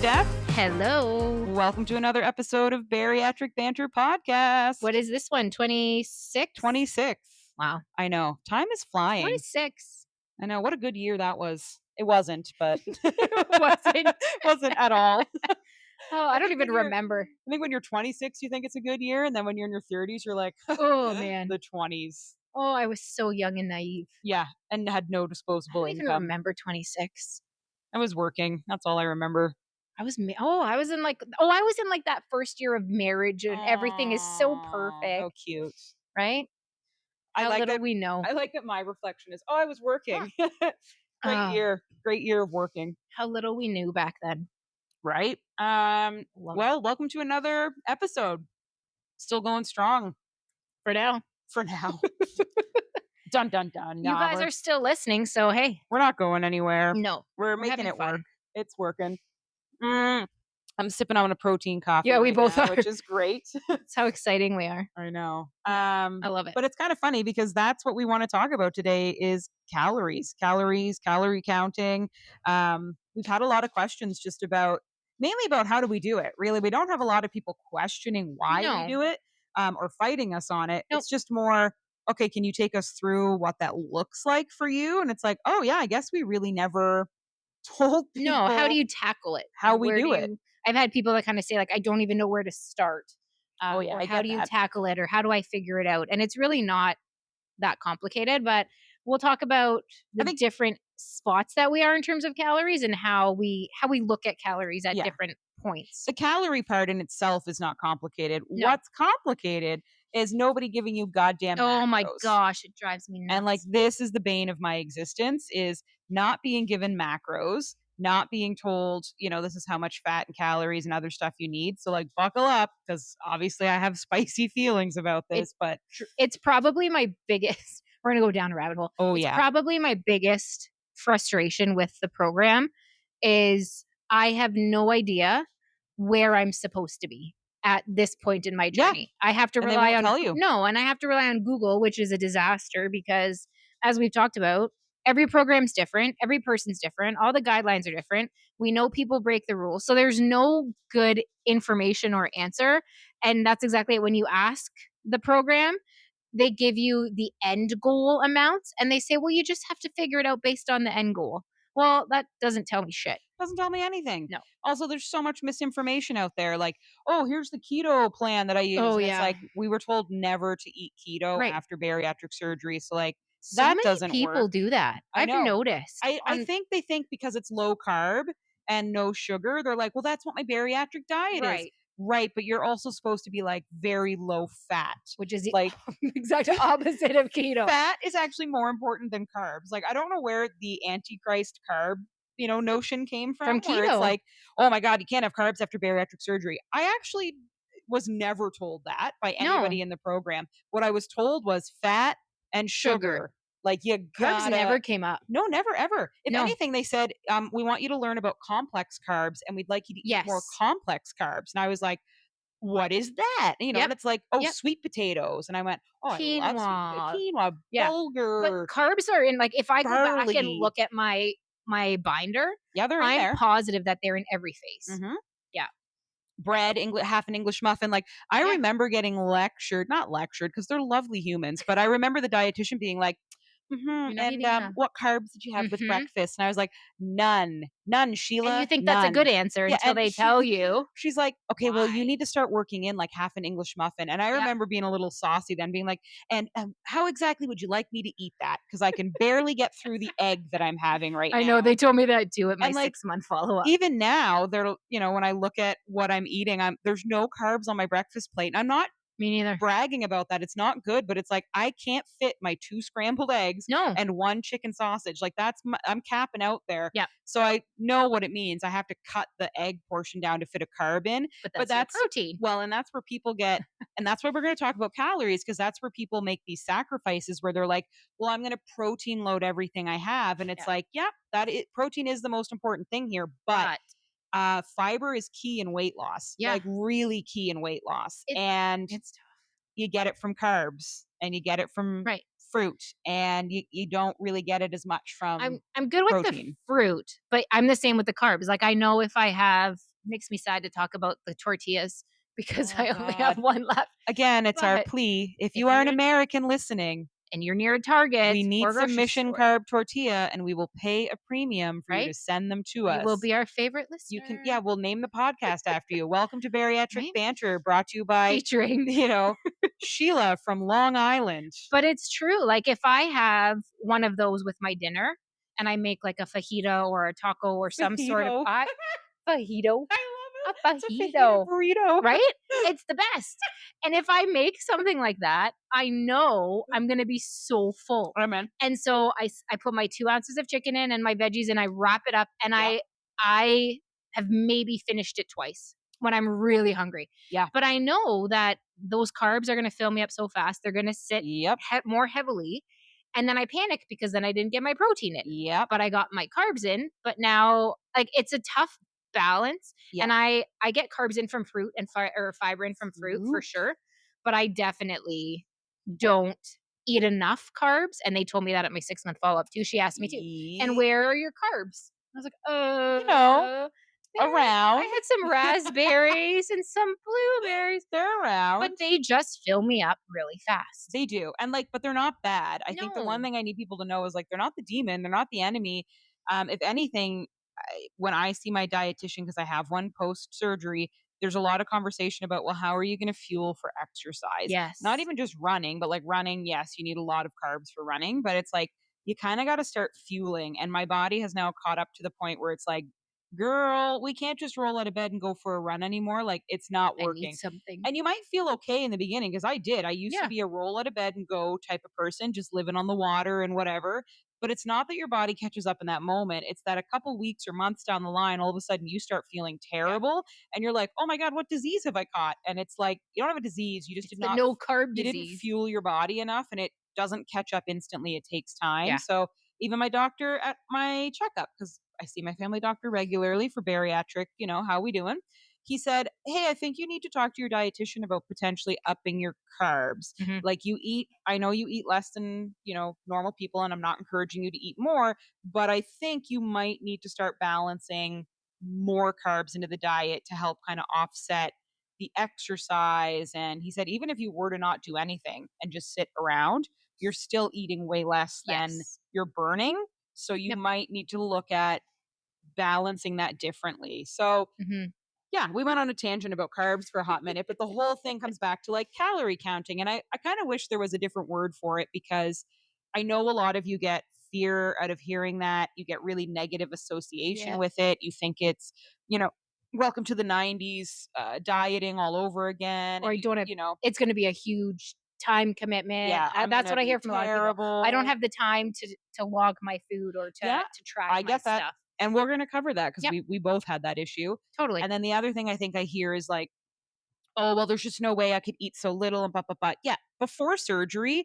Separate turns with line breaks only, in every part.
Steph.
Hello.
Welcome to another episode of Bariatric Banter Podcast.
What is this one? 26?
26.
Wow.
I know. Time is flying.
26.
I know. What a good year that was. It wasn't, but
Wasn't.
wasn't at all.
Oh, I don't even remember.
I think when you're 26, you think it's a good year. And then when you're in your 30s, you're like,
Oh, man.
the 20s.
Oh, I was so young and naive.
Yeah. And had no
I
disposable
don't even
income.
remember 26.
I was working. That's all I remember.
I was in that first year of marriage and everything is so perfect.
Oh, cute.
Right?
I
How
like
little
that.
we know.
I like that my reflection is, I was working. Great year of working.
How little we knew back then.
Right? Well, welcome to another episode. Still going strong.
For now.
Dun, dun, dun.
You guys are still listening, so hey.
We're not going anywhere.
No.
We're making it
fun.
work. It's working. I'm sipping on a protein coffee.
Yeah, we
right
both
now,
are.
Which is great.
That's how exciting we are.
I know.
I love it.
But it's kind of funny because that's what we want to talk about today is calorie counting. We've had a lot of questions just mainly about how do we do it. Really, we don't have a lot of people questioning why we do it or fighting us on it.
Nope.
It's just more, okay, can you take us through what that looks like for you? And it's like, oh yeah, I guess we really never told people.
No, how do you tackle it?
How we do it.
I've had people that kind of say like, I don't even know where to start.
Oh yeah.
Or how do you tackle it? Or how do I figure it out? And it's really not that complicated, but we'll talk about the different spots that we are in terms of calories and how we look at calories at different points.
The calorie part in itself is not complicated.
No.
What's complicated is nobody giving you goddamn macros.
Oh my gosh, it drives me nuts.
And like this is the bane of my existence is not being given macros, not being told, this is how much fat and calories and other stuff you need. So like buckle up because obviously I have spicy feelings about this, but
it's probably my biggest, we're going to go down a rabbit hole.
Oh
it's
yeah.
Probably my biggest frustration with the program is I have no idea where I'm supposed to be at this point in my journey. I have to rely on and I have to rely on Google, which is a disaster because as we've talked about, every program's different, every person's different, all the guidelines are different. We know people break the rules. So there's no good information or answer. And that's exactly it. When you ask the program, they give you the end goal amounts and they say, well, you just have to figure it out based on the end goal. Well, that doesn't tell me shit.
Doesn't tell me anything.
No.
Also, there's so much misinformation out there. Like, oh, here's the keto plan that I use.
Oh,
and
yeah.
It's like we were told never to eat keto after bariatric surgery. So like that doesn't work.
People do that. I've noticed.
I think they think because it's low carb and no sugar, they're like, well, that's what my bariatric diet is. Right, but you're also supposed to be like very low fat,
which is the
like
exact opposite of keto.
Fat is actually more important than carbs. Like I don't know where the antichrist carb, notion came from
keto.
Where it's like, oh my God, you can't have carbs after bariatric surgery. I actually was never told that by anybody in the program. What I was told was fat and sugar. Like
carbs never came up.
No, never ever. If anything, they said, we want you to learn about complex carbs and we'd like you to eat more complex carbs. And I was like, what is that? And it's like, sweet potatoes. And I went,
quinoa.
I love quinoa, bulgur.
But carbs are in, like, if I go back and look at my binder,
they're in there.
I'm positive that they're in every phase.
Mm-hmm.
Yeah.
Bread, half an English muffin. Like I remember getting not lectured because they're lovely humans, but I remember the dietitian being like, what carbs did you have with breakfast? And I was like, none, Sheila.
And you think that's a good answer until they tell you.
She's like, okay, well, you need to start working in like half an English muffin. And I remember being a little saucy then, being like, and how exactly would you like me to eat that? Because I can barely get through the egg that I'm having right now.
I know, they told me that too at my 6-month follow-up.
Even now, they're, when I look at what I'm eating, there's no carbs on my breakfast plate. And I'm not
me neither
bragging about that. It's not good, but it's like I can't fit my 2 scrambled eggs and 1 chicken sausage. Like I'm capping out there.
Yeah.
So I know what it means. I have to cut the egg portion down to fit a carb in.
But that's protein.
Well, and that's where people get, and that's why we're going to talk about calories, because that's where people make these sacrifices where they're like, well, I'm going to protein load everything I have. And it's like, protein is the most important thing here, but fiber is key in weight loss, like really key in weight loss. And
it's tough.
You get it from carbs and you get it from fruit, and you don't really get it as much from
I'm good with
protein.
The fruit, but I'm the same with the carbs. Like I know if I have makes me sad to talk about the tortillas because I only have one left.
Again, it's our plea. If you are an American listening
and you're near a Target,
we need some Mission Carb tortilla, and we will pay a premium for you to send them to us.
You will be our favorite listener.
You can, we'll name the podcast after you. Welcome to Bariatric Banter, brought to you by,
featuring,
Sheila from Long Island.
But it's true. Like if I have one of those with my dinner, and I make like a fajita or a taco or some sort of pie, fajito.
I love
it. A fajito
burrito.
Right? It's the best. And if I make something like that, I know I'm going to be so full.
Amen.
And so I put my 2 ounces of chicken in and my veggies and I wrap it up and I have maybe finished it twice when I'm really hungry.
Yeah.
But I know that those carbs are going to fill me up so fast. They're going to sit more heavily. And then I panic because then I didn't get my protein in.
Yeah.
But I got my carbs in. But now, like, it's a tough balance. And I get carbs in from fruit and fiber in from fruit for sure. But I definitely don't eat enough carbs. And they told me that at my 6-month follow-up too. She asked me too. And where are your carbs? I was like,
around.
I had some raspberries and some blueberries.
They're around.
But they just fill me up really fast.
They do. And but they're not bad. I think the one thing I need people to know is they're not the demon. They're not the enemy. If anything, when I see my dietitian, because I have one post-surgery, there's a lot of conversation about, well, how are you going to fuel for exercise?
Yes.
Not even just running, but running, yes, you need a lot of carbs for running, but it's you kind of got to start fueling. And my body has now caught up to the point where it's girl, we can't just roll out of bed and go for a run anymore. It's not working.
I need something.
And you might feel okay in the beginning, because I did. I used to be a roll out of bed and go type of person, just living on the water and whatever. But it's not that your body catches up in that moment. It's that a couple weeks or months down the line, all of a sudden you start feeling terrible and you're like, oh my God, what disease have I caught? And it's you don't have a disease. You just did not,
no carb disease.
You didn't fuel your body enough, and it doesn't catch up instantly. It takes time.
Yeah.
So even my doctor at my checkup, because I see my family doctor regularly for bariatric, how we doing? He said, hey, I think you need to talk to your dietitian about potentially upping your carbs.
Mm-hmm.
I know you eat less than, normal people, and I'm not encouraging you to eat more, but I think you might need to start balancing more carbs into the diet to help kind of offset the exercise. And he said, even if you were to not do anything and just sit around, you're still eating way less than you're burning. So you might need to look at balancing that differently. So yeah, we went on a tangent about carbs for a hot minute, but the whole thing comes back to calorie counting. And I kind of wish there was a different word for it, because I know a lot of you get fear out of hearing that. You get really negative association with it. You think it's, welcome to the 90s, dieting all over again.
Or you don't have, it's going to be a huge time commitment.
Yeah,
that's what I hear from a lot of people. I don't have the time to log my food or to track my stuff.
And we're going to cover that, because we both had that issue.
Totally.
And then the other thing I think I hear is oh, well, there's just no way I could eat so little and Yeah. Before surgery,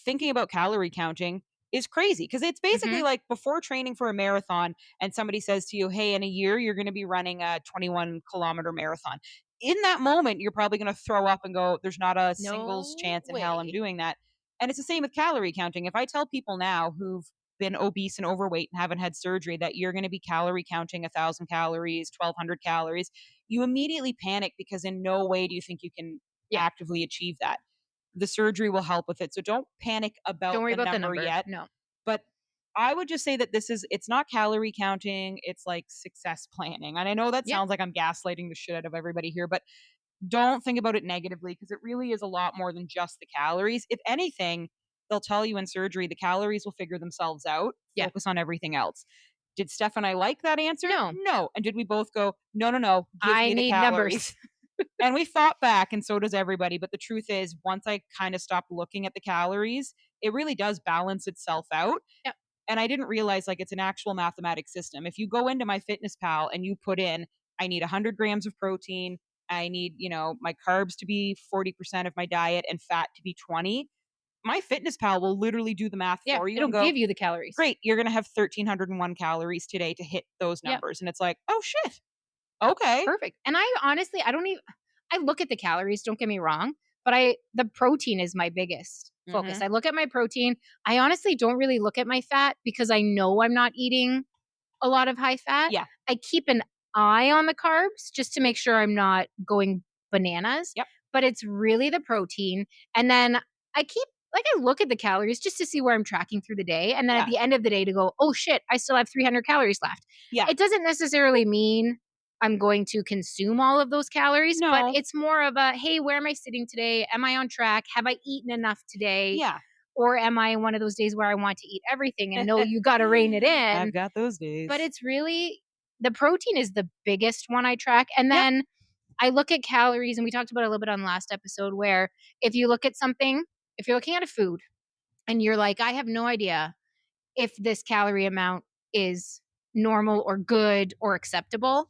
thinking about calorie counting is crazy, because it's basically before training for a marathon and somebody says to you, hey, in a year, you're going to be running a 21-kilometer marathon. In that moment, you're probably going to throw up and go, there's not a singles chance in hell I'm doing that. And it's the same with calorie counting. If I tell people now who've been obese and overweight and haven't had surgery that you're going to be calorie counting 1,000 calories, 1,200 calories, you immediately panic, because in no way do you think you can actively achieve that. The surgery will help with it. So don't panic about the number yet.
No.
But I would just say that it's not calorie counting. It's success planning. And I know that sounds like I'm gaslighting the shit out of everybody here, but don't think about it negatively, because it really is a lot more than just the calories. If anything, they'll tell you in surgery, the calories will figure themselves out. Focus on everything else. Did Steph and I like that answer? No. And did we both go, no, give me the calories. And we fought back, and so does everybody. But the truth is, once I kind of stopped looking at the calories, it really does balance itself out.
Yep.
And I didn't realize it's an actual mathematic system. If you go into MyFitnessPal and you put in, I need 100 grams of protein, I need, my carbs to be 40% of my diet and fat to be 20. MyFitnessPal will literally do the math for you.
It'll give you the calories.
Great. You're going to have 1,301 calories today to hit those numbers. And it's oh shit. Okay.
Perfect. And I honestly, I look at the calories, don't get me wrong, but the protein is my biggest focus. I look at my protein. I honestly don't really look at my fat, because I know I'm not eating a lot of high fat.
Yeah.
I keep an eye on the carbs just to make sure I'm not going bananas.
Yep.
But it's really the protein. And then I look at the calories just to see where I'm tracking through the day. And then at the end of the day to go, oh shit, I still have 300 calories left.
Yeah.
It doesn't necessarily mean I'm going to consume all of those calories, but it's more of a, hey, where am I sitting today? Am I on track? Have I eaten enough today?
Yeah.
Or am I one of those days where I want to eat everything and no, you got to rein it in?
I've got those days.
But it's really, the protein is the biggest one I track. And then I look at calories, and we talked about it a little bit on the last episode, where if you look at something, if you're looking at a food and you're like, I have no idea if this calorie amount is normal or good or acceptable.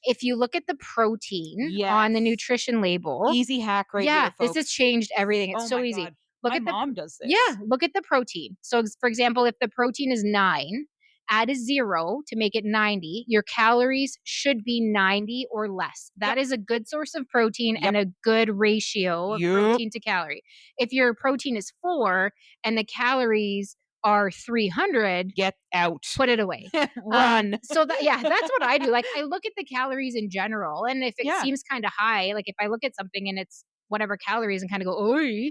If you look at the protein on the nutrition label,
easy hack right here, folks.
This has changed everything. It's so easy.
God. My mom does this.
Yeah, look at the protein. So, for example, if the protein is 9, add a 0 to make it 90. Your calories should be 90 or less. That is a good source of protein and a good ratio of protein to calorie. If your protein is 4 and the calories are 300,
get out.
Put it away.
Run.
So that's what I do. Like, I look at the calories in general, and if it seems kind of high, like if I look at something and it's whatever calories and kind of go, oy,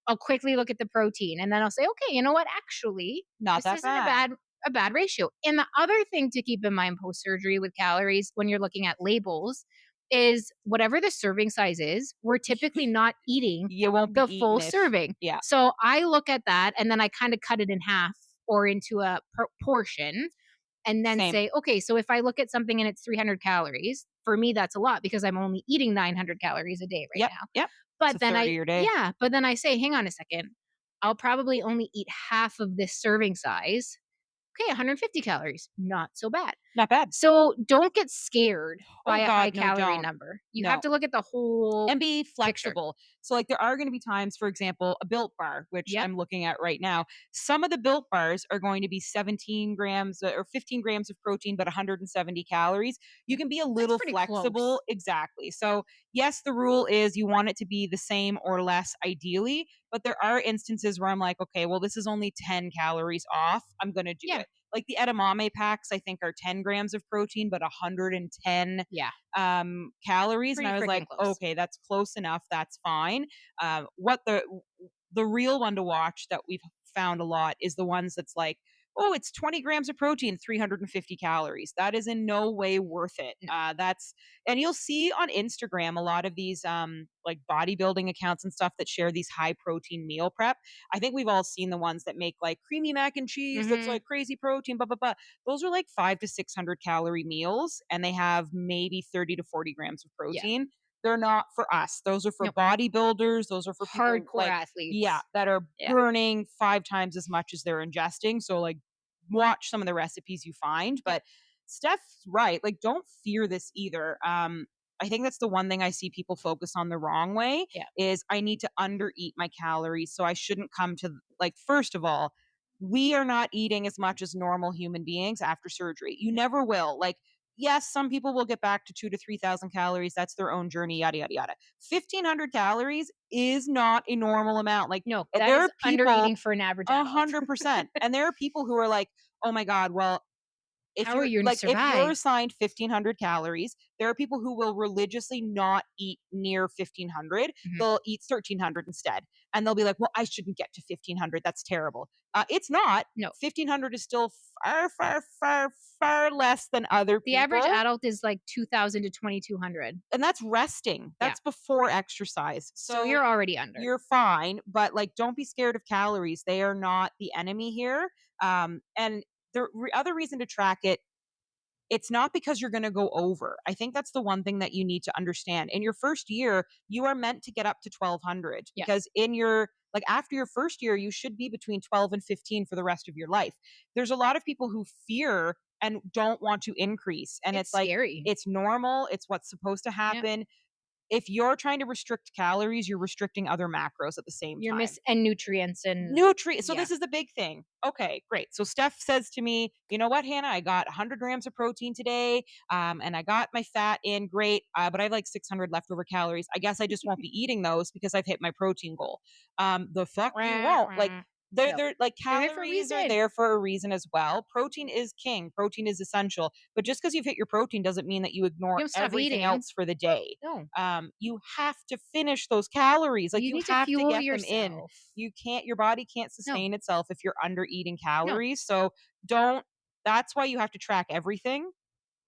I'll quickly look at the protein, and then I'll say, okay, you know what? Actually,
not that bad.
A bad ratio. And the other thing to keep in mind post-surgery with calories when you're looking at labels is whatever the serving size is, we're typically not eating the full serving.
Yeah.
So I look at that, and then I kind of cut it in half or into a portion, and then say, okay, so if I look at something and it's 300 calories, for me, that's a lot because I'm only eating 900 calories a day right now.
Yep.
But then but then I say, hang on a second, I'll probably only eat half of this serving size. Okay, 150 calories, not so bad.
Not bad.
So don't get scared by a high calorie number. You have to look at the whole
and be flexible. So like there are going to be times, for example, a Built bar, which I'm looking at right now. Some of the Built bars are going to be 17 grams or 15 grams of protein, but 170 calories. You can be a little flexible.
Close.
Exactly. So yes, the rule is you want it to be the same or less ideally, but there are instances where I'm like, okay, well, this is only 10 calories off. I'm going to do it. Like the edamame packs, I think are 10 grams of protein, but 110 calories.
Pretty
and I was like,
close.
okay, that's close enough. That's fine. What the real one to watch that we've found a lot is the ones that's like, oh, it's 20 grams of protein, 350 calories. That is in no way worth it. And you'll see on Instagram a lot of these like bodybuilding accounts and stuff that share these high protein meal prep. I think we've all seen the ones that make like creamy mac and cheese that's like crazy protein, blah, blah, blah. Those are like 500 to 600 calorie meals, and they have maybe 30 to 40 grams of protein. They're not for us. Those are for bodybuilders. Those are for people,
hardcore athletes.
that are burning 5 times as much as they're ingesting. So like watch some of the recipes you find. But Steph's right. Like, don't fear this either. I think that's the one thing I see people focus on the wrong way is I need to undereat my calories. So I shouldn't come to, like, first of all, we are not eating as much as normal human beings after surgery. You never will. Like, yes, some people will get back to 2,000 to 3,000 calories. That's their own journey, yada, yada, yada. 1,500 calories is not a normal amount. Like,
no,
there are people
undereating for an average adult.
100%. And there are people who are like, oh my God, well, if
How are you gonna survive?
if you're assigned 1,500 calories, there are people who will religiously not eat near 1,500. They'll eat 1,300 instead. And they'll be like, well, I shouldn't get to 1,500. That's terrible. It's not.
No.
1,500 is still far, far, far, far less than other people.
The average adult is like 2,000 to 2,200.
And that's resting. That's before exercise.
So you're already under.
You're fine. But like, don't be scared of calories. They are not the enemy here. And the other reason to track it, it's not because you're going to go over. I think that's the one thing that you need to understand. In your first year, you are meant to get up to 1,200 because in your, like after your first year, you should be between 12 and 15 for the rest of your life. There's a lot of people who fear and don't want to increase. And it's like,
scary.
It's normal. It's what's supposed to happen. If you're trying to restrict calories, you're restricting other macros at the same time.
And nutrients and
nutrients. So this is the big thing. Okay, great. So Steph says to me, you know what, Hannah, I got 100 grams of protein today, and I got my fat in, great, but I have like 600 leftover calories. I guess I just won't be eating those because I've hit my protein goal. The fuck you won't. Like, They're like,
They're there for a
calories are
reason.
there for a reason as well. Protein is king. Protein is essential. But just because you've hit your protein doesn't mean that you ignore
You don't stop
everything
eating.
else for the day.
No.
You have to finish those calories. Like,
You
you
need to
have to
fuel
get them in.
yourself.
Your body can't
No.
sustain itself if you're under eating
No.
calories. So that's why you have to track everything.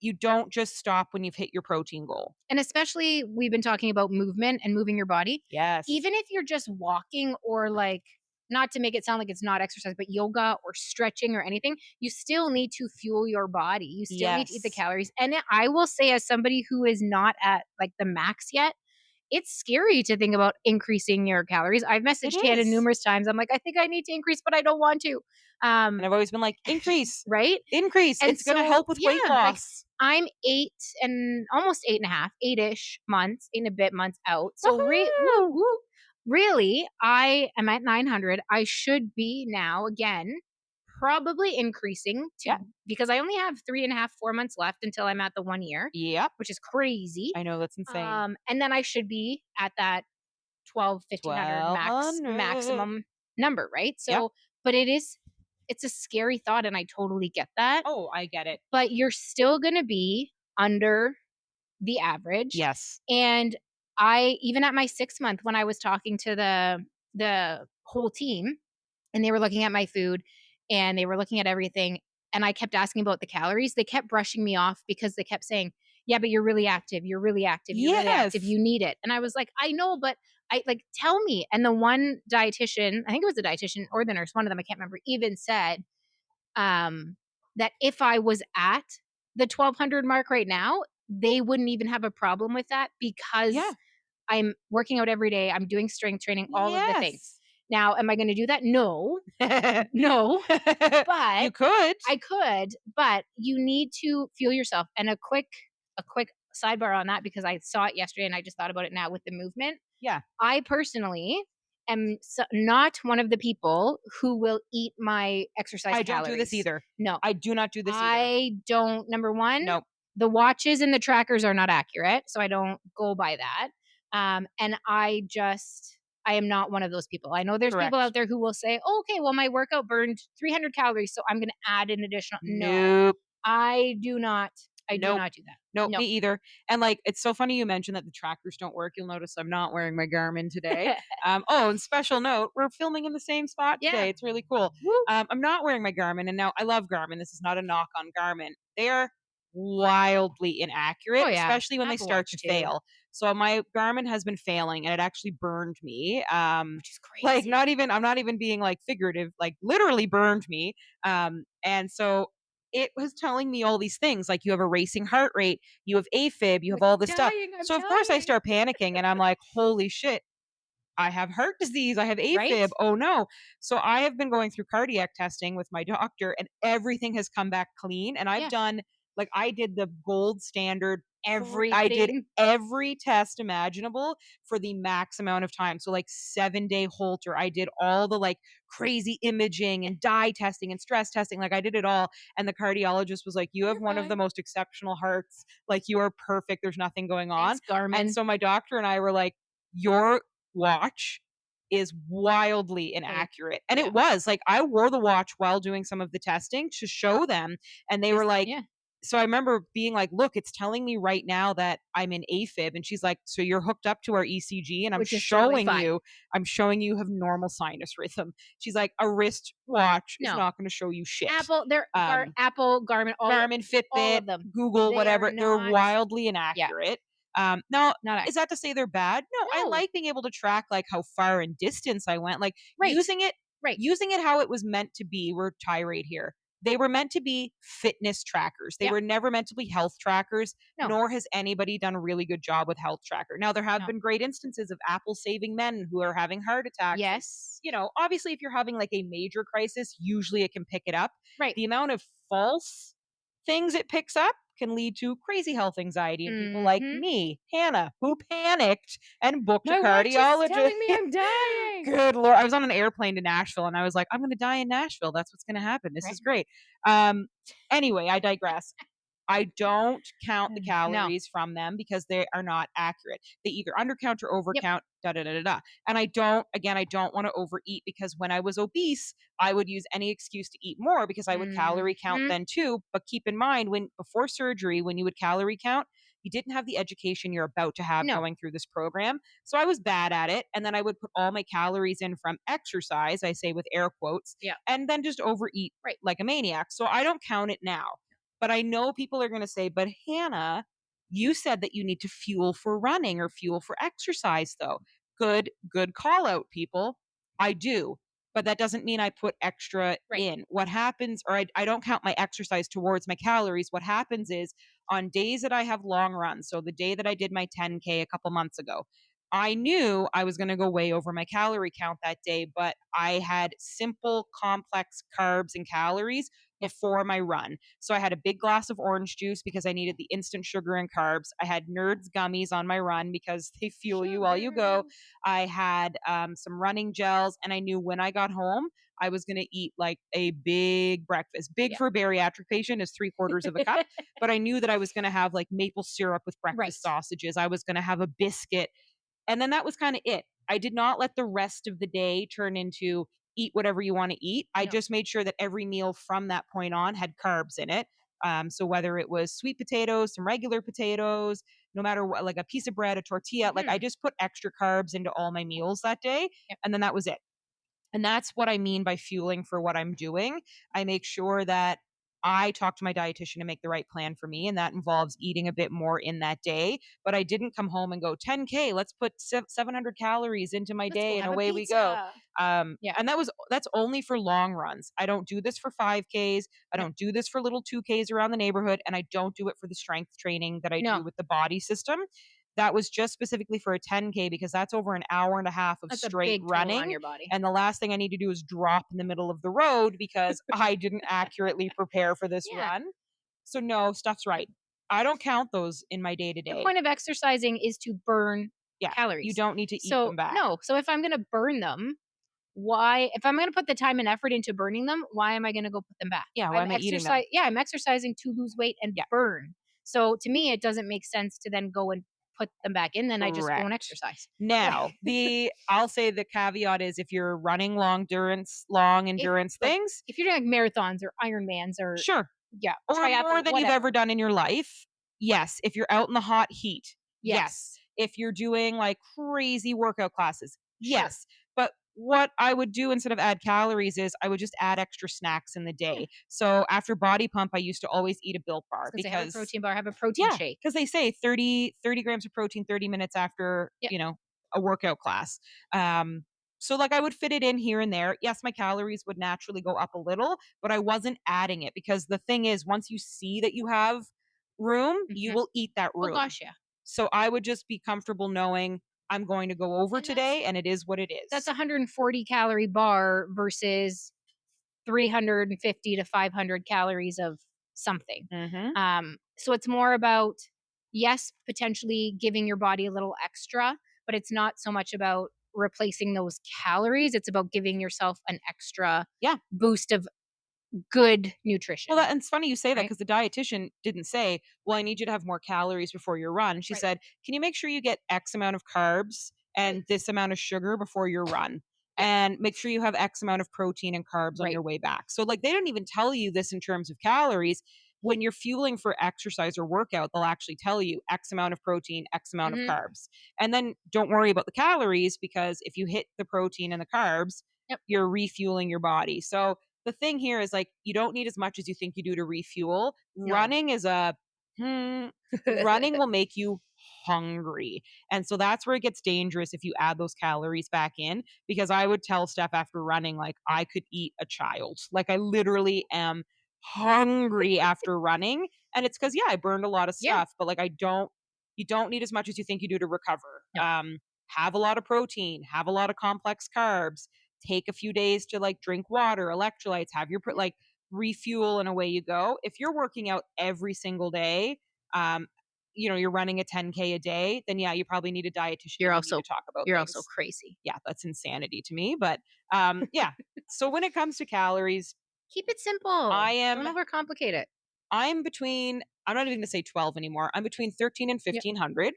You don't just stop when you've hit your protein goal.
And especially, we've been talking about movement and moving your body.
Yes.
Even if you're just walking, or like, not to make it sound like it's not exercise, but yoga or stretching or anything, you still need to fuel your body. You still need to eat the
Yes.
calories. And I will say, as somebody who is not at like the max yet, it's scary to think about increasing your calories. I've messaged Hannah numerous times. I'm like, I think I need to increase, but I don't want to.
And I've always been like, increase,
right?
increase.
And
It's going to help with weight loss.
Like, I'm 8 and almost 8.5, 8-ish months, 8 and a bit months out. So really, I am at 900. I should be now again, probably increasing to, because I only have 3.5, 4 months left until I'm at the 1 year.
Yep.
Which is crazy.
I know, that's insane.
And then I should be at that 1,500 maximum number, right? So, but it's a scary thought, and I totally get that.
Oh, I get it.
But you're still going to be under the average.
Yes.
And even at my 6 month, when I was talking to the whole team, and they were looking at my food and they were looking at everything, and I kept asking about the calories, they kept brushing me off because they kept saying, yeah, but you're really active. You're really active. You're really active. You need it. And I was like, I know, but tell me. And the one dietitian, I think it was the dietitian or the nurse, one of them, I can't remember, even said that if I was at the 1,200 mark right now, they wouldn't even have a problem with that, because I'm working out every day. I'm doing strength training, all of the things. Now, am I going to do that? No, no, but
you could.
I could, but you need to fuel yourself. And a quick sidebar on that, because I saw it yesterday and I just thought about it now with the movement.
Yeah.
I personally am not one of the people who will eat my exercise calories.
I don't do this either.
No.
I do not do this either.
I don't, number one,
nope.
The watches and the trackers are not accurate, so I don't go by that. And I am not one of those people. I know there's people out there who will say, oh, okay, well, my workout burned 300 calories, so I'm going to add an additional. No, I do not. I do not do that.
Nope, me either. And like, it's so funny you mentioned that the trackers don't work. You'll notice I'm not wearing my Garmin today. And special note, we're filming in the same spot today. It's really cool. I'm not wearing my Garmin, and now I love Garmin. This is not a knock on Garmin. They are wildly inaccurate, especially when they start to fail. So my Garmin has been failing, and it actually burned me.
Which is crazy.
Like, I'm not even being like figurative, like literally burned me. And so it was telling me all these things, like, you have a racing heart rate, you have AFib, you have all this stuff. So of course I start panicking, and I'm like, holy shit, I have heart disease, I have AFib. Right? Oh no. So I have been going through cardiac testing with my doctor, and everything has come back clean. And I've done, like, I did the gold standard. I did every test imaginable for the max amount of time. So like 7-day Holter. I did all the like crazy imaging and dye testing and stress testing. Like, I did it all. And the cardiologist was like, you have one of the most exceptional hearts. Like, you are perfect. There's nothing going on.
Thanks, Garmin.
And so my doctor and I were like, your watch is wildly inaccurate. And it was like, I wore the watch while doing some of the testing to show them. And they were like, so I remember being like, look, it's telling me right now that I'm in AFib. And she's like, so you're hooked up to our ECG, and I'm showing you have normal sinus rhythm. She's like, a wrist watch is not going to show you shit.
Apple, Garmin,
Fitbit,
all of them.
Google, whatever. They're wildly inaccurate. Now, is that to say they're bad? No, I like being able to track like how far in distance I went, like using it how it was meant to be. We're tirade here. They were meant to be fitness trackers. They were never meant to be health trackers, nor has anybody done a really good job with health tracker. Now, there have been great instances of Apple saving men who are having heart attacks.
Yes.
You know, obviously, if you're having like a major crisis, usually it can pick it up.
Right.
The amount of false things it picks up can lead to crazy health anxiety in people like me, Hannah, who panicked and booked a cardiologist.
Telling me I'm dying.
Good Lord. I was on an airplane to Nashville, and I was like, I'm going to die in Nashville. That's what's going to happen. This is great. Anyway, I digress. I don't count the calories from them because they are not accurate. They either undercount or overcount. da da da da da. And I don't want to overeat, because when I was obese, I would use any excuse to eat more because I would calorie count then too. But keep in mind, when before surgery, when you would calorie count, you didn't have the education you're about to have going through this program. So I was bad at it. And then I would put all my calories in from exercise, I say with air quotes, and then just overeat like a maniac. So I don't count it now. But I know people are going to say, but Hannah, you said that you need to fuel for running or fuel for exercise, though. Good call out, people. I do. But that doesn't mean I put extra in. What happens, or I don't count my exercise towards my calories. What happens is on days that I have long runs, so the day that I did my 10K a couple months ago, I knew I was going to go way over my calorie count that day, but I had simple, complex carbs and calories before my run. So I had a big glass of orange juice because I needed the instant sugar and carbs. I had Nerds gummies on my run because they fuel you while you go. I had some running gels, and I knew when I got home, I was going to eat like a big breakfast. Big for a bariatric patient is 3/4 of a cup, but I knew that I was going to have like maple syrup with breakfast sausages. I was going to have a biscuit. And then that was kind of it. I did not let the rest of the day turn into eat whatever you want to eat. I just made sure that every meal from that point on had carbs in it. So whether it was sweet potatoes, some regular potatoes, no matter what, like a piece of bread, a tortilla, like I just put extra carbs into all my meals that day. And then that was it. And that's what I mean by fueling for what I'm doing. I make sure that I talk to my dietitian to make the right plan for me. And that involves eating a bit more in that day. But I didn't come home and go 10K, let's put 700 calories into my day and away we go. And that's only for long runs. I don't do this for 5Ks. I don't do this for little 2Ks around the neighborhood. And I don't do it for the strength training that I do with the body system. That was just specifically for a 10K because that's over an hour and a half of straight running
on your body.
And the last thing I need to do is drop in the middle of the road because I didn't accurately prepare for this run. So no, Steph's right. I don't count those in my day to day.
The point of exercising is to burn calories.
You don't need to eat them back.
No. So if I'm going to burn them, if I'm going to put the time and effort into burning them, why am I going to go put them back?
Yeah, why am I eating them?
Yeah, I'm exercising to lose weight and burn. So to me, it doesn't make sense to then go and put them back in, then I just won't exercise.
Now, I'll say the caveat is if you're running long endurance things.
If you're doing like marathons or Ironmans or
or more than you've ever done in your life. Yes. If you're out in the hot heat. Yes. If you're doing like crazy workout classes. Yes. But what I would do instead of add calories is I would just add extra snacks in the day. So after body pump, I used to always eat a Built bar because
have a protein bar, have a protein shake.
Because they say 30 grams of protein 30 minutes after, a workout class. So like I would fit it in here and there. Yes, my calories would naturally go up a little, but I wasn't adding it because the thing is, once you see that you have room, you will eat that room.
Oh gosh, yeah.
So I would just be comfortable knowing I'm going to go over today and it is what it is.
That's a 140 calorie bar versus 350 to 500 calories of something. So it's more about, yes, potentially giving your body a little extra, but it's not so much about replacing those calories. It's about giving yourself an extra boost of good nutrition.
Well, and it's funny you say that because the dietitian didn't say, well, I need you to have more calories before your run. She said, can you make sure you get X amount of carbs and this amount of sugar before your run? And make sure you have X amount of protein and carbs on your way back. So like they don't even tell you this in terms of calories. When you're fueling for exercise or workout, they'll actually tell you X amount of protein, X amount of carbs. And then don't worry about the calories because if you hit the protein and the carbs, you're refueling your body. So the thing here is like, you don't need as much as you think you do to refuel. No. Running will make you hungry. And so that's where it gets dangerous if you add those calories back in, because I would tell Steph after running, like I could eat a child. Like I literally am hungry after running. And it's because, I burned a lot of stuff, but like you don't need as much as you think you do to recover. No. Have a lot of protein, have a lot of complex carbs, take a few days to like drink water, electrolytes, have your refuel and away you go. If you're working out every single day, you're running a 10K a day, then you probably need a dietitian to talk about
You're
things.
Also crazy.
Yeah, that's insanity to me. But so when it comes to calories,
keep it simple. Don't overcomplicate it.
I'm not even going to say 12 anymore. I'm between 13 and 1500.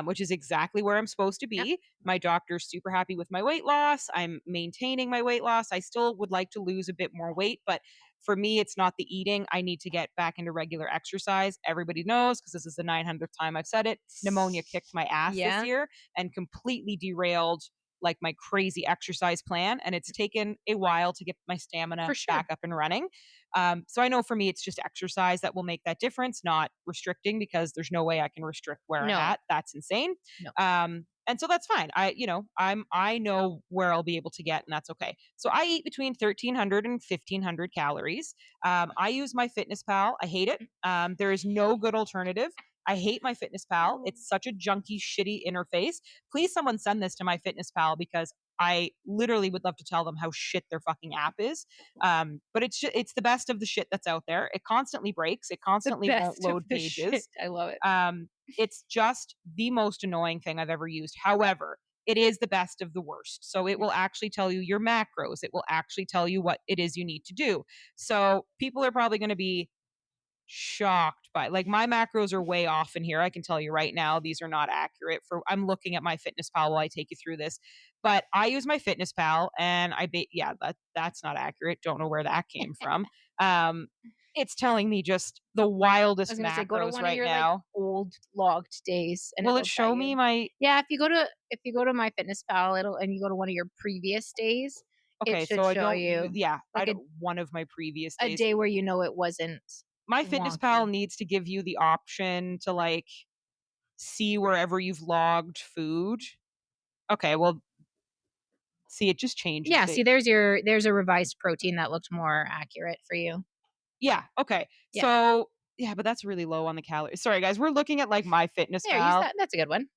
which is exactly where I'm supposed to be.
Yep.
My doctor's super happy with my weight loss. I'm maintaining my weight loss. I still would like to lose a bit more weight, but for me, it's not the eating. I need to get back into regular exercise. Everybody knows, because this is the 900th time I've said it, pneumonia kicked my ass this year and completely derailed like my crazy exercise plan. And it's taken a while to get my stamina back up and running. So I know for me, it's just exercise that will make that difference, not restricting, because there's no way I can restrict where I'm at. That's insane. And so that's fine. I know where I'll be able to get, and that's okay. So I eat between 1,300 and 1,500 calories. I use MyFitnessPal. I hate it. There is no good alternative. I hate MyFitnessPal. It's such a junky, shitty interface. Please, someone send this to MyFitnessPal, because I literally would love to tell them how shit their fucking app is. But it's the best of the shit that's out there. It constantly breaks. It constantly won't load pages.
Shit. I love it.
It's just the most annoying thing I've ever used. However, it is the best of the worst. So it will actually tell you your macros. It will actually tell you what it is you need to do. So people are probably going to be shocked by, like, my macros are way off in here. I can tell you right now, these are not accurate. I'm looking at MyFitnessPal while I take you through this, but I use MyFitnessPal, and that's not accurate. Don't know where that came from. It's telling me just the wildest macros
go to one
right
of your,
now.
like, old logged days, and
Will
it'll
it show me my?
Yeah, if you go to MyFitnessPal, and you go to one of your previous days, it
Okay,
should
so I
show
don't.
you
Yeah,
like
one of my previous
a
days.
day where it wasn't
MyFitnessPal
wonky.
needs to give you the option to, like, see wherever you've logged food. Okay, well, see, it just changes.
Yeah, see, there's a revised protein that looked more accurate for you.
Yeah, okay.
Yeah.
So, yeah, but that's really low on the calories. Sorry, guys, we're looking at, like,
There, use
MyFitnessPal.
that. That's a good one.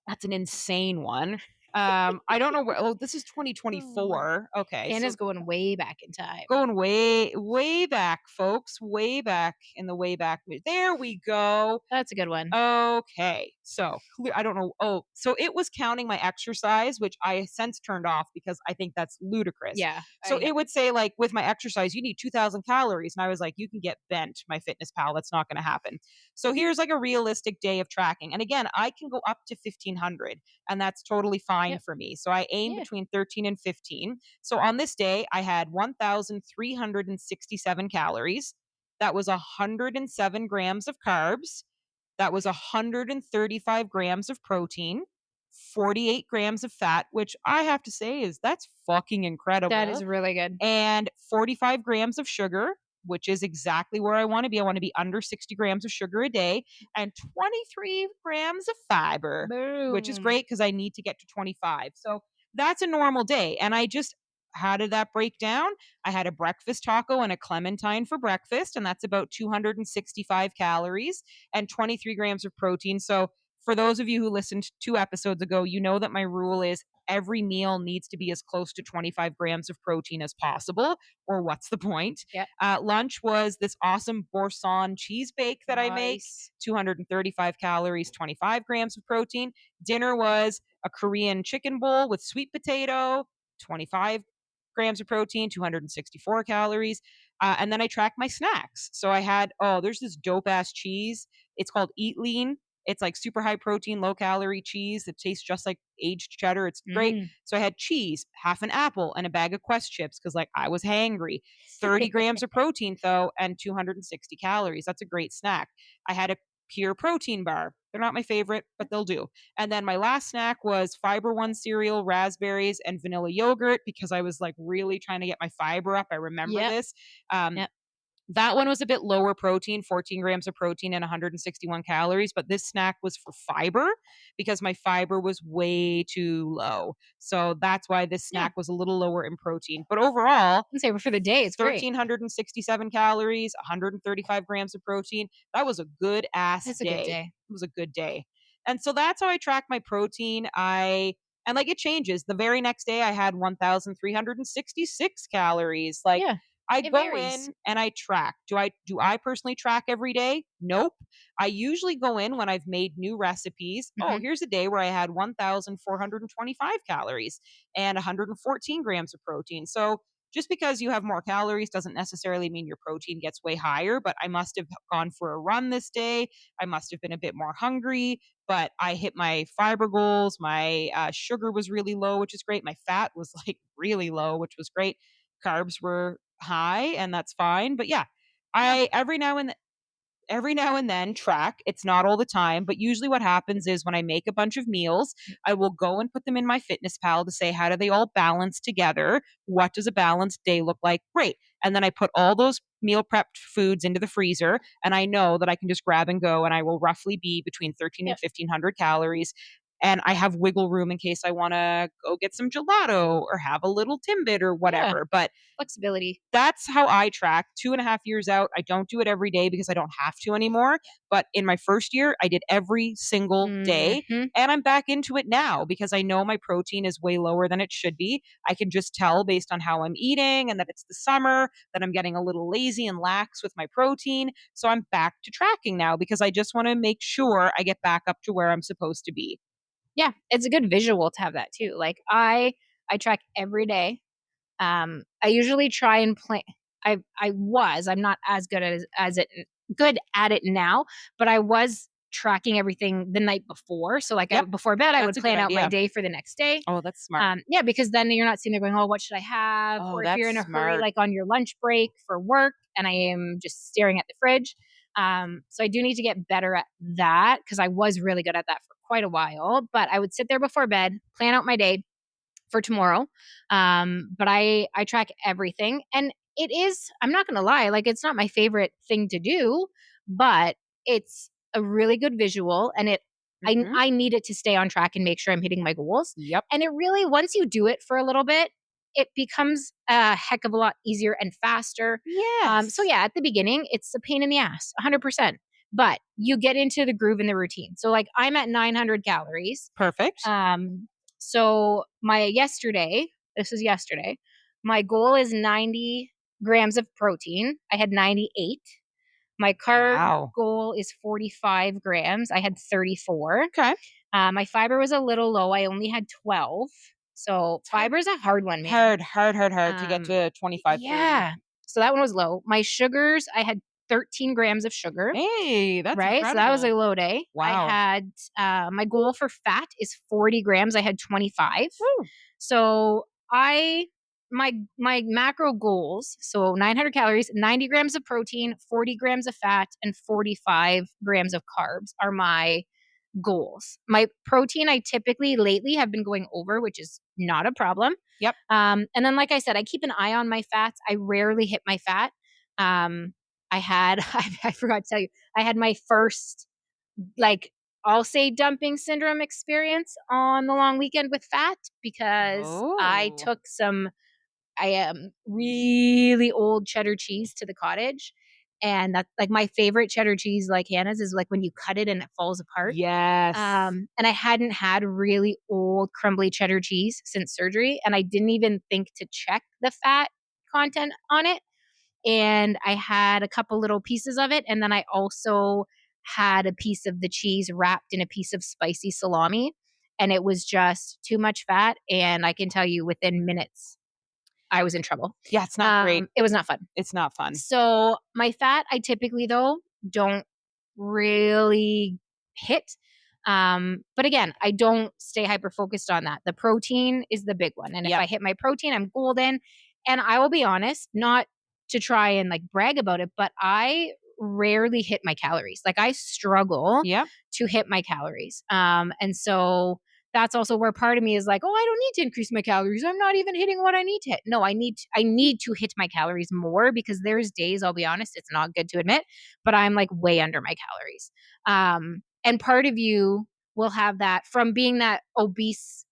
That's an insane one. I don't know where. Oh, this is 2024. Okay,
Hannah's
so
going way back in time.
going way, way back, folks. Way back in the way back. There we go.
That's a good one.
Okay. So I don't know. Oh, so it was counting my exercise, which I since turned off because I think that's ludicrous.
Yeah.
So it would say, like, with my exercise, you need 2,000 calories. And I was like, you can get bent, MyFitnessPal. That's not going to happen. So here's like a realistic day of tracking. And again, I can go up to 1,500, and that's totally fine for me. So I aim between 13 and 15. So on this day, I had 1,367 calories. That was 107 grams of carbs. That was 135 grams of protein, 48 grams of fat, which I have to say that's fucking incredible.
That is really good.
And 45 grams of sugar, which is exactly where I want to be. I want to be under 60 grams of sugar a day, and 23 grams of fiber, which is great because I need to get to 25. So that's a normal day. And how did that break down? I had a breakfast taco and a clementine for breakfast, and that's about 265 calories and 23 grams of protein. So for those of you who listened 2 episodes ago, you know that my rule is every meal needs to be as close to 25 grams of protein as possible, or what's the point?
Yeah.
Lunch was this awesome Boursin cheese bake that I make, 235 calories, 25 grams of protein. Dinner was a Korean chicken bowl with sweet potato, 25 grams of protein, 264 calories. And then I tracked my snacks. So I had, there's this dope ass cheese. It's called Eat Lean. It's like super high protein, low calorie cheese that tastes just like aged cheddar. It's great. So I had cheese, half an apple, and a bag of Quest chips because, like, I was hangry. 30 grams of protein, though, and 260 calories. That's a great snack. I had a Pure protein bar. They're not my favorite, but they'll do. And then my last snack was Fiber One cereal, raspberries, and vanilla yogurt because I was, like, really trying to get my fiber up. I remember this. That one was a bit lower protein, 14 grams of protein and 161 calories, but this snack was for fiber because my fiber was way too low. So that's why this snack was a little lower in protein. But overall,
I'd say for the day, it's
1,367 calories, 135 grams of protein. That was a good ass
That's a good day.
It was a good day. And so that's how I track my protein. And like, it changes. The very next day I had 1,366 calories. Like, I go in and I track. Do I personally track every day? Nope. I usually go in when I've made new recipes. Oh, here's a day where I had 1,425 calories and 114 grams of protein. So just because you have more calories doesn't necessarily mean your protein gets way higher, but I must have gone for a run this day. I must have been a bit more hungry, but I hit my fiber goals. My sugar was really low, which is great. My fat was like really low, which was great. Carbs were high, and that's fine. But yeah, I every now and then track. It's not all the time, but usually what happens is when I make a bunch of meals, I will go and put them in MyFitnessPal to say, how do they all balance together? What does a balanced day look like? Great. And then I put all those meal prepped foods into the freezer, and I know that I can just grab and go, and I will roughly be between 13 and 1500 calories. And I have wiggle room in case I want to go get some gelato or have a little Timbit or whatever. But
flexibility.
That's how I track 2.5 years out. I don't do it every day because I don't have to anymore. But in my first year, I did every single day. And I'm back into it now because I know my protein is way lower than it should be. I can just tell based on how I'm eating and that it's the summer, that I'm getting a little lazy and lax with my protein. So I'm back to tracking now because I just want to make sure I get back up to where I'm supposed to be.
Yeah, it's a good visual to have that too. Like I track every day. I usually try and plan. I'm not as good good at it now, but I was tracking everything the night before. So like before bed, I would plan out my day for the next day.
Oh, that's smart.
Yeah, because then you're not sitting there going, oh, what should I have? Or if you're in a hurry, like on your lunch break for work, and I am just staring at the fridge. So I do need to get better at that because I was really good at that for quite a while. But I would sit there before bed, plan out my day for tomorrow. But I track everything, and it is, I'm not going to lie, like it's not my favorite thing to do, but it's a really good visual, and I need it to stay on track and make sure I'm hitting my goals.
Yep.
And it really, once you do it for a little bit, it becomes a heck of a lot easier and faster.
Yes.
So yeah, at the beginning, it's a pain in the ass, 100%. But you get into the groove and the routine. So like I'm at 900 calories.
Perfect.
So this was yesterday, my goal is 90 grams of protein. I had 98. My carb goal is 45 grams. I had 34.
Okay.
My fiber was a little low. I only had 12. So fiber is a hard one, man.
Hard to get to 25.
Yeah. 30. So that one was low. My sugars, I had 13 grams of sugar.
Hey, that's right. Incredible.
So that was a low day.
Wow.
I had my goal for fat is 40 grams. I had 25.
Woo.
So my macro goals, so 900 calories, 90 grams of protein, 40 grams of fat, and 45 grams of carbs are my goals. My protein, I typically lately have been going over, which is not a problem.
Yep.
And then, like I said, I keep an eye on my fats. I rarely hit my fat. I forgot to tell you, I had my first, like, I'll say dumping syndrome experience on the long weekend with fat because I took really old cheddar cheese to the cottage. And that's like my favorite cheddar cheese, like Hannah's, is like when you cut it and it falls apart.
Yes.
And I hadn't had really old crumbly cheddar cheese since surgery. And I didn't even think to check the fat content on it. And I had a couple little pieces of it. And then I also had a piece of the cheese wrapped in a piece of spicy salami. And it was just too much fat. And I can tell you within minutes, I was in trouble.
Yeah, it's not great.
It was not fun.
It's not fun.
So my fat, I typically, though, don't really hit. But again, I don't stay hyper focused on that. The protein is the big one. And if I hit my protein, I'm golden. And I will be honest, not to try and like brag about it, but I rarely hit my calories. Like I struggle to hit my calories. And so that's also where part of me is like, oh, I don't need to increase my calories. I'm not even hitting what I need to hit. No, I need to hit my calories more because there's days, I'll be honest, it's not good to admit, but I'm like way under my calories. And part of you will have that from being that obese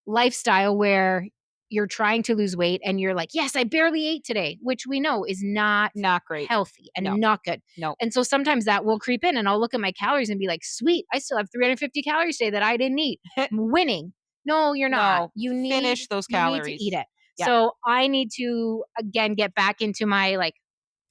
lifestyle where you're trying to lose weight and you're like, yes, I barely ate today, which we know is not
great,
healthy and not good.
No.
And so sometimes that will creep in and I'll look at my calories and be like, sweet, I still have 350 calories today that I didn't eat. I'm winning. No, you're not.
No, you need finish those calories.
You need to eat it. Yeah. So I need to, again, get back into my like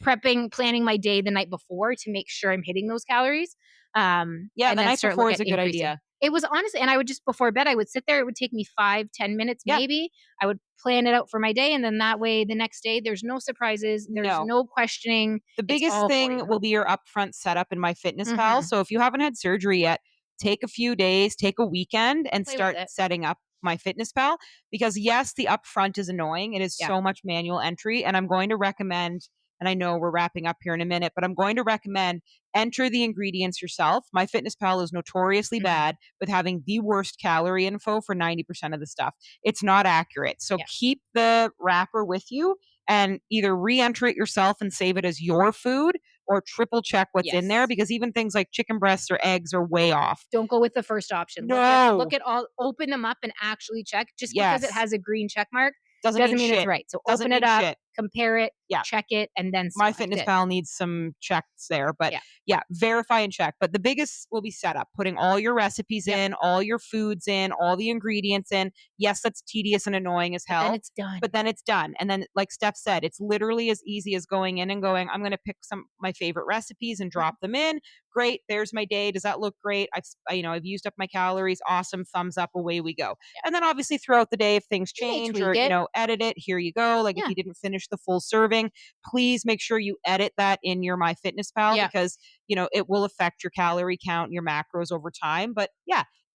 planning my day the night before to make sure I'm hitting those calories.
The night before is a good idea.
It was honestly, and I would just before bed, I would sit there. It would take me 5-10 minutes, maybe. I would plan it out for my day. And then that way, the next day, there's no surprises. There's no questioning.
The biggest thing will be your upfront setup in MyFitnessPal. So if you haven't had surgery yet, take a few days, take a weekend and start setting up MyFitnessPal, because yes, the upfront is annoying. It is so much manual entry. And I'm going to recommend, and I know we're wrapping up here in a minute, but I'm going to recommend enter the ingredients yourself. MyFitnessPal is notoriously bad with having the worst calorie info for 90% of the stuff. It's not accurate. So keep the wrapper with you and either re-enter it yourself and save it as your food, or triple check what's in there, because even things like chicken breasts or eggs are way off.
Don't go with the first option.
No.
Look at all, open them up and actually check. Just because it has a green check mark doesn't mean it's right. So open it up, compare it, check it, and then
MyFitnessPal needs some checks there, but verify and check. But the biggest will be setup, putting all your recipes in, all your foods in, all the ingredients in. Yes, that's tedious and annoying as hell. But then it's done. And then, like Steph said, it's literally as easy as going in and going, I'm going to pick some my favorite recipes and drop them in. Great, there's my day. Does that look great? I've used up my calories. Awesome, thumbs up, away we go. And then obviously throughout the day, if things change or edit it, here you go. Like if you didn't finish the full serving, please make sure you edit that in your MyFitnessPal, because it will affect your calorie count and your macros over time. But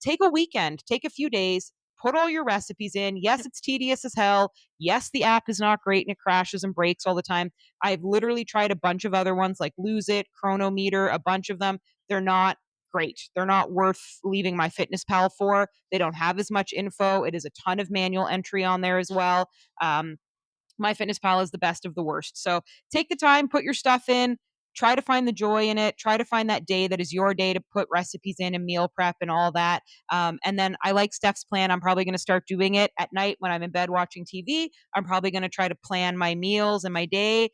take a weekend, take a few days, put all your recipes in. Yes, it's tedious as hell. Yes, the app is not great and it crashes and breaks all the time. I've literally tried a bunch of other ones like Lose It, Chronometer, a bunch of them. They're not great. They're not worth leaving MyFitnessPal for. They don't have as much info. It is a ton of manual entry on there as well. MyFitnessPal is the best of the worst. So take the time, put your stuff in, try to find the joy in it, try to find that day that is your day to put recipes in and meal prep and all that. And then I like Steph's plan. I'm probably going to start doing it at night when I'm in bed watching TV. I'm probably going to try to plan my meals and my day.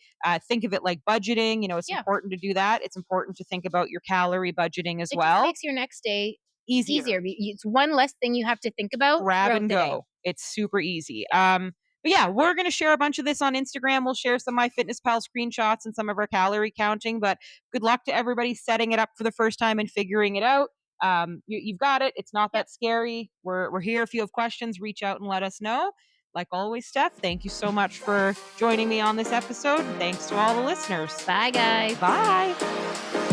Think of it like budgeting. It's important to do that. It's important to think about your calorie budgeting as well.
It makes your next day easier. It's one less thing you have to think about.
Grab and go. It's super easy. But we're going to share a bunch of this on Instagram. We'll share some MyFitnessPal screenshots and some of our calorie counting, but good luck to everybody setting it up for the first time and figuring it out. You've got it. It's not that scary. We're here. If you have questions, reach out and let us know. Like always, Steph, thank you so much for joining me on this episode. Thanks to all the listeners.
Bye, guys.
Bye.